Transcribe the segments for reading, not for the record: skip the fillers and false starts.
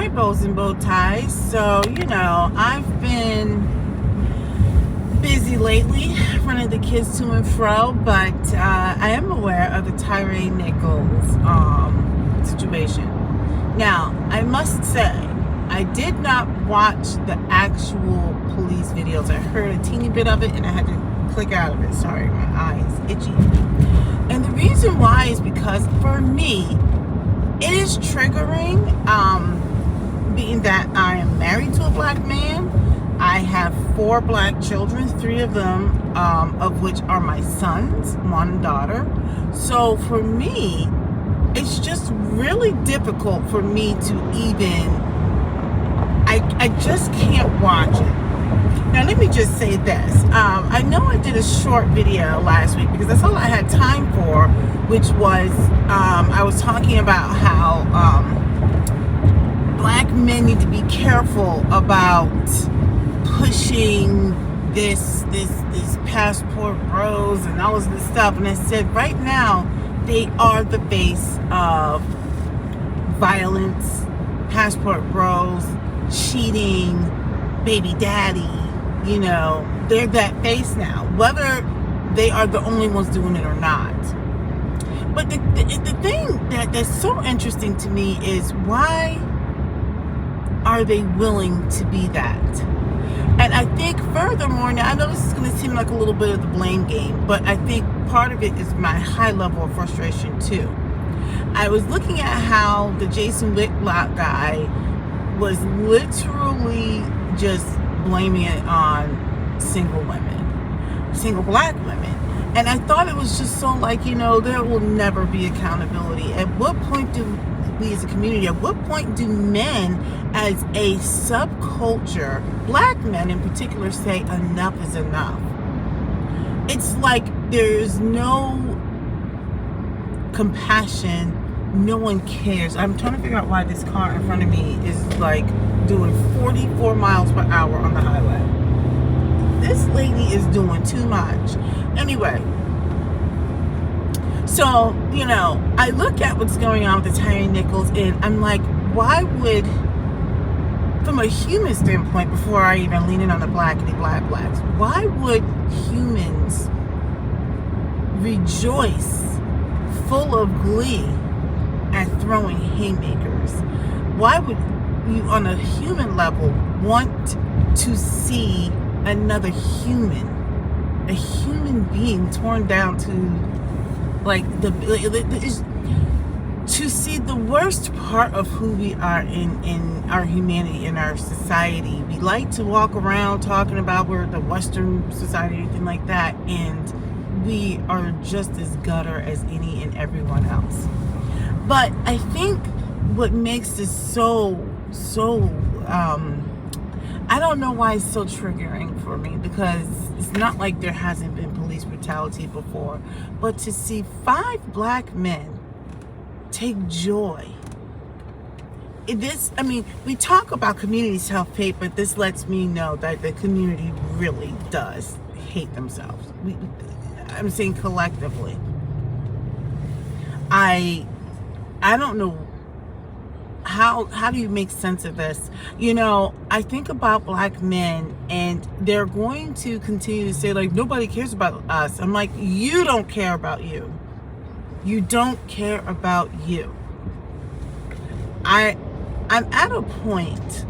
Hi, bows and bow ties. So, I've been busy lately running the kids to and fro, but I am aware of the Tyre Nichols situation. Now, I must say, I did not watch the actual police videos. I heard a teeny bit of it and I had to click out of it. Sorry, my eye is itchy. And the reason why is because for me, it is triggering, being that I am married to a black man. I have 4 black children, 3 of them, of which are my sons, one daughter. So for me, it's just really difficult for me to even, I just can't watch it. Now, let me just say this. I know I did a short video last week because that's all I had time for, which was, I was talking about how black men need to be careful about pushing this passport bros and all of this stuff. And I said, right now, they are the base of violence, passport bros, cheating, baby daddy. They're that face now, whether they are the only ones doing it or not. But the thing that's so interesting to me is, why are they willing to be that? And I think furthermore, now I know this is going to seem like a little bit of the blame game, but I think part of it is my high level of frustration too. I was looking at how the Jason Whitlock guy was literally just blaming it on single women, single black women. And I thought it was just so there will never be accountability. At what point do we as a community, at what point do men as a subculture, black men in particular, say enough is enough? It's like there's no compassion, no one cares. I'm trying to figure out why this car in front of me is doing 44 miles per hour on the highway. This lady is doing too much. Anyway, so, I look at what's going on with the Tyre Nichols and I'm like, why would, from a human standpoint, before I even lean in on the blacks, why would humans rejoice full of glee at throwing haymakers? Why would you, on a human level, want to see another human, a human being, torn down to to see the worst part of who we are in our humanity, in our society? We like to walk around talking about we're the Western society, anything like that, and we are just as gutter as any and everyone else. But I think what makes this so I don't know why it's so triggering for me, because it's not like there hasn't been police brutality before, but to see 5 black men take joy in this, we talk about community self-hate, but this lets me know that the community really does hate themselves. I'm saying collectively. I don't know. How do you make sense of this? I think about black men and they're going to continue to say nobody cares about us. I'm like, you don't care about you. You don't care about you. I'm at a point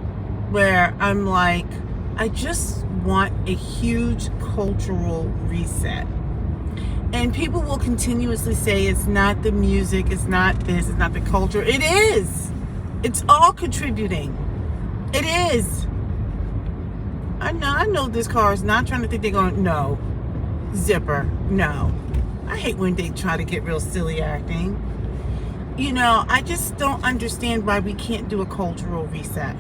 where I'm like, I just want a huge cultural reset. And people will continuously say it's not the music, it's not this, it's not the culture. It is. It's all contributing. It is. I know this car is not trying to think they're going, no. Zipper, no. I hate when they try to get real silly acting. I just don't understand why we can't do a cultural reset.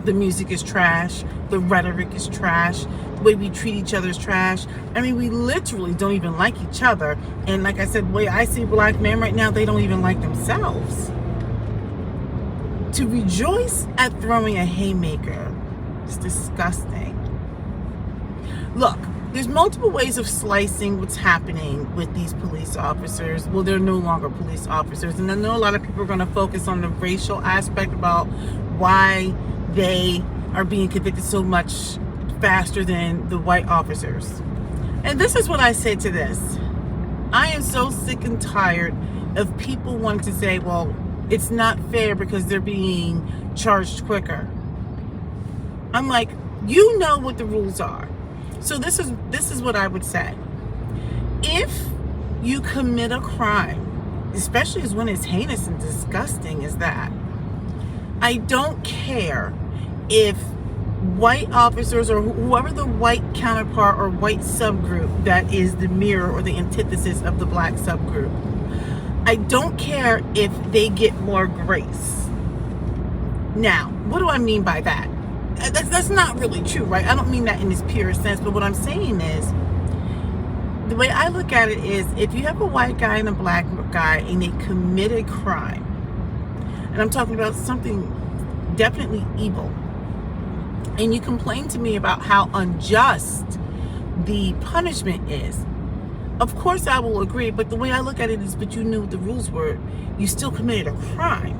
The music is trash. The rhetoric is trash. The way we treat each other is trash. We literally don't even like each other. And like I said, the way I see black men right now, they don't even like themselves. To rejoice at throwing a haymaker is disgusting. Look, there's multiple ways of slicing what's happening with these police officers. Well, they're no longer police officers. And I know a lot of people are going to focus on the racial aspect about why they are being convicted so much faster than the white officers. And this is what I say to this. I am so sick and tired of people wanting to say, well, it's not fair because they're being charged quicker. I'm like, you know what the rules are. So this is what I would say. If you commit a crime, especially as when it's heinous and disgusting as that, I don't care if white officers or whoever the white counterpart or white subgroup that is the mirror or the antithesis of the black subgroup, I don't care if they get more grace. Now, what do I mean by that? That's not really true, right? I don't mean that in this pure sense, but what I'm saying is, the way I look at it is, if you have a white guy and a black guy and they commit a crime, and I'm talking about something definitely evil, and you complain to me about how unjust the punishment is, of course I will agree, but the way I look at it is, but you knew what the rules were. You still committed a crime.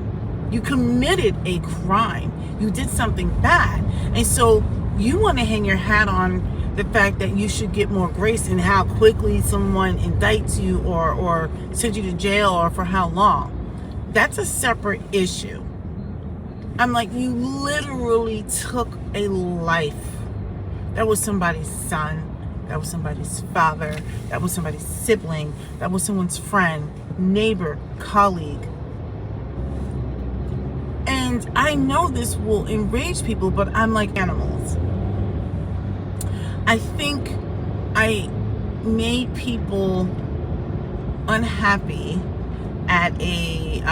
You committed a crime. You did something bad. And so you want to hang your hat on the fact that you should get more grace in how quickly someone indicts you or sends you to jail or for how long. That's a separate issue. I'm like, you literally took a life. That was somebody's son. That was somebody's father. That was somebody's sibling. That was someone's friend, neighbor, colleague. And I know this will enrage people, but I'm like animals. I think I made people unhappy at a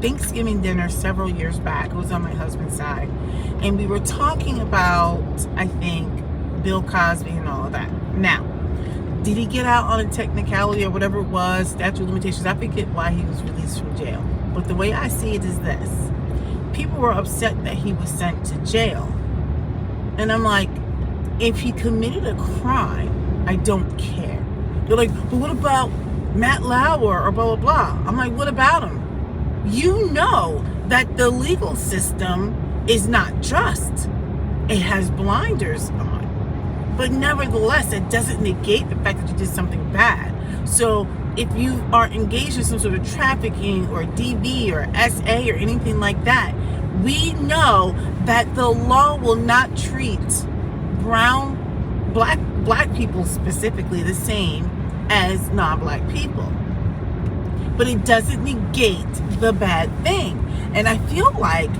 Thanksgiving dinner several years back. It was on my husband's side. And we were talking about, I think, Bill Cosby and all of that. Now, did he get out on a technicality or whatever it was, statute of limitations? I forget why he was released from jail. But the way I see it is this. People were upset that he was sent to jail. And I'm like, if he committed a crime, I don't care. They're like, but what about Matt Lauer or blah, blah, blah? I'm like, what about him? You know that the legal system is not just. It has blinders on. But nevertheless, it doesn't negate the fact that you did something bad. So if you are engaged in some sort of trafficking or DV or SA or anything like that, we know that the law will not treat black people specifically the same as non-black people. But it doesn't negate the bad thing. And I feel like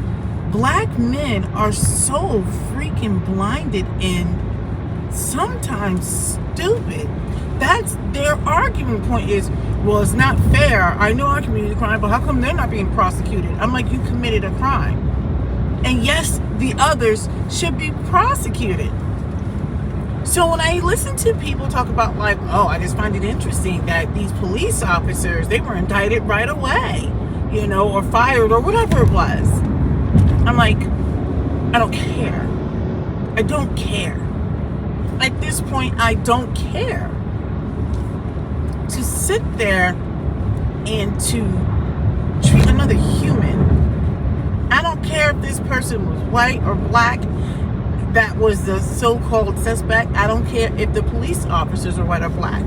black men are so freaking blinded and sometimes stupid. That's their argument point is, well, it's not fair. I know I committed a crime, but how come they're not being prosecuted? I'm like, you committed a crime. And yes, the others should be prosecuted. So when I listen to people talk about like, oh, I just find it interesting that these police officers, they were indicted right away, you know, or fired or whatever it was. I'm like, I don't care. I don't care. At this point, I don't care. To sit there and to treat another human. I don't care if this person was white or black, that was the so-called suspect. I don't care if the police officers are white or black.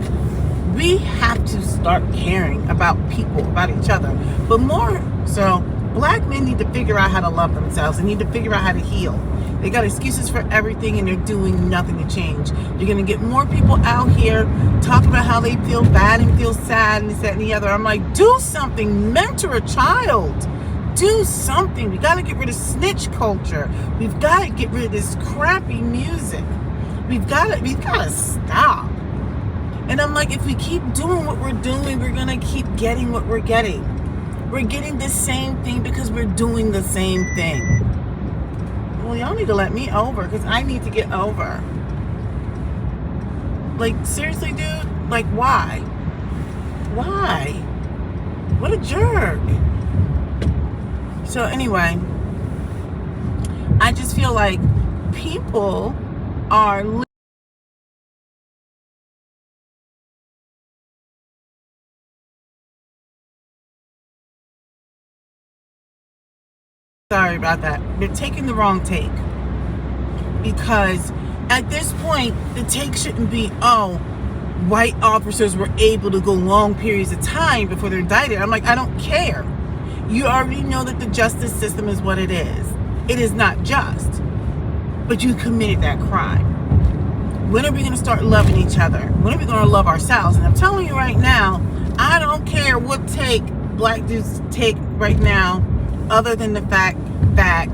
We have to start caring about people, about each other. But more so, black men need to figure out how to love themselves. They need to figure out how to heal. They got excuses for everything and they're doing nothing to change. You're going to get more people out here talking about how they feel bad and feel sad and this, that, and the other. I'm like, do something. Mentor a child. Do something. We got to get rid of snitch culture. We've got to get rid of this crappy music. We've got to stop. And I'm like, if we keep doing what we're doing, we're going to keep getting what we're getting. We're getting the same thing because we're doing the same thing. Well, y'all need to let me over because I need to get over. Like, seriously, dude? Like, why? Why? What a jerk. So anyway, I just feel like people are sorry about that. They're taking the wrong take. Because at this point, the take shouldn't be, oh, white officers were able to go long periods of time before they're indicted. I'm like, I don't care. You already know that the justice system is what it is. It is not just. But you committed that crime. When are we going to start loving each other? When are we going to love ourselves? And I'm telling you right now, I don't care what take black dudes take right now, other than the fact that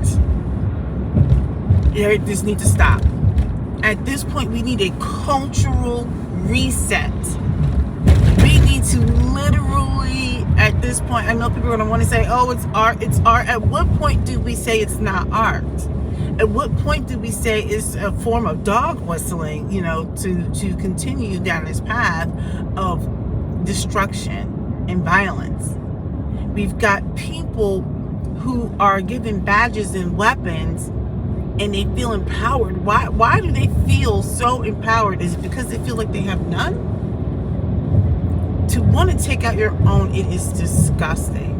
this needs to stop. At this point, we need a cultural reset. We need to literally, at this point, I know people are going to want to say, oh, it's art, it's art. At what point do we say it's not art? At what point do we say it's a form of dog whistling, to continue down this path of destruction and violence? We've got people who are given badges and weapons and they feel empowered. Why do they feel so empowered? Is it because they feel like they have none? To want to take out your own, it is disgusting.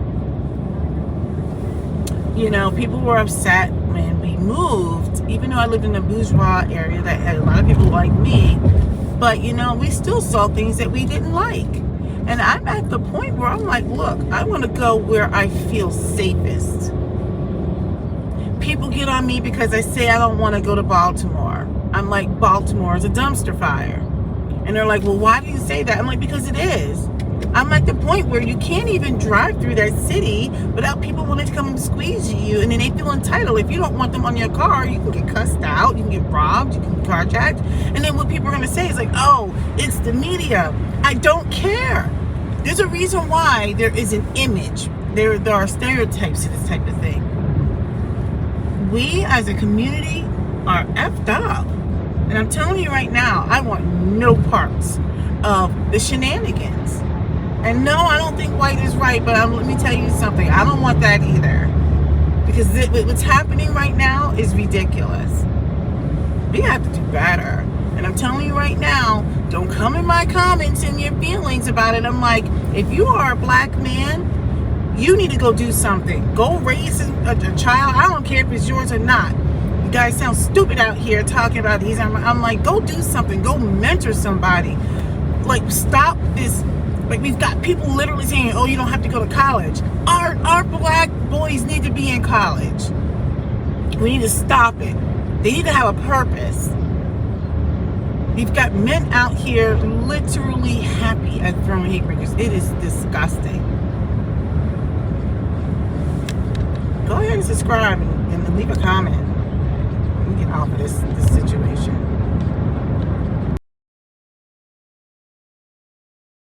People were upset when we moved, even though I lived in a bourgeois area that had a lot of people like me, but we still saw things that we didn't like. And I'm at the point where I'm like, look, I want to go where I feel safest. People get on me because I say I don't want to go to Baltimore. I'm like, Baltimore is a dumpster fire. And they're like, well, why do you say that? I'm like, because it is. I'm at the point where you can't even drive through that city without people wanting to come and squeeze you, and then they feel entitled. If you don't want them on your car, you can get cussed out, you can get robbed, you can get carjacked. And then what people are going to say is like, oh, it's the media. I don't care. There's a reason why there is an image. There are stereotypes to this type of thing. We as a community are effed up. And I'm telling you right now, I want no parts of the shenanigans. And no, I don't think white is right, but let me tell you something. I don't want that either. Because what's happening right now is ridiculous. We have to do better. And I'm telling you right now, don't come in my comments and your feelings about it. I'm like, if you are a black man, you need to go do something. Go raise a child. I don't care if it's yours or not. You guys sound stupid out here talking about these. I'm like, go do something. Go mentor somebody. Like, stop this. Like, we've got people literally saying, oh, you don't have to go to college. Our black boys need to be in college. We need to stop it. They need to have a purpose. We've got men out here literally happy at throwing haymakers. It is disgusting. Go ahead and subscribe and leave a comment. Let me get off of this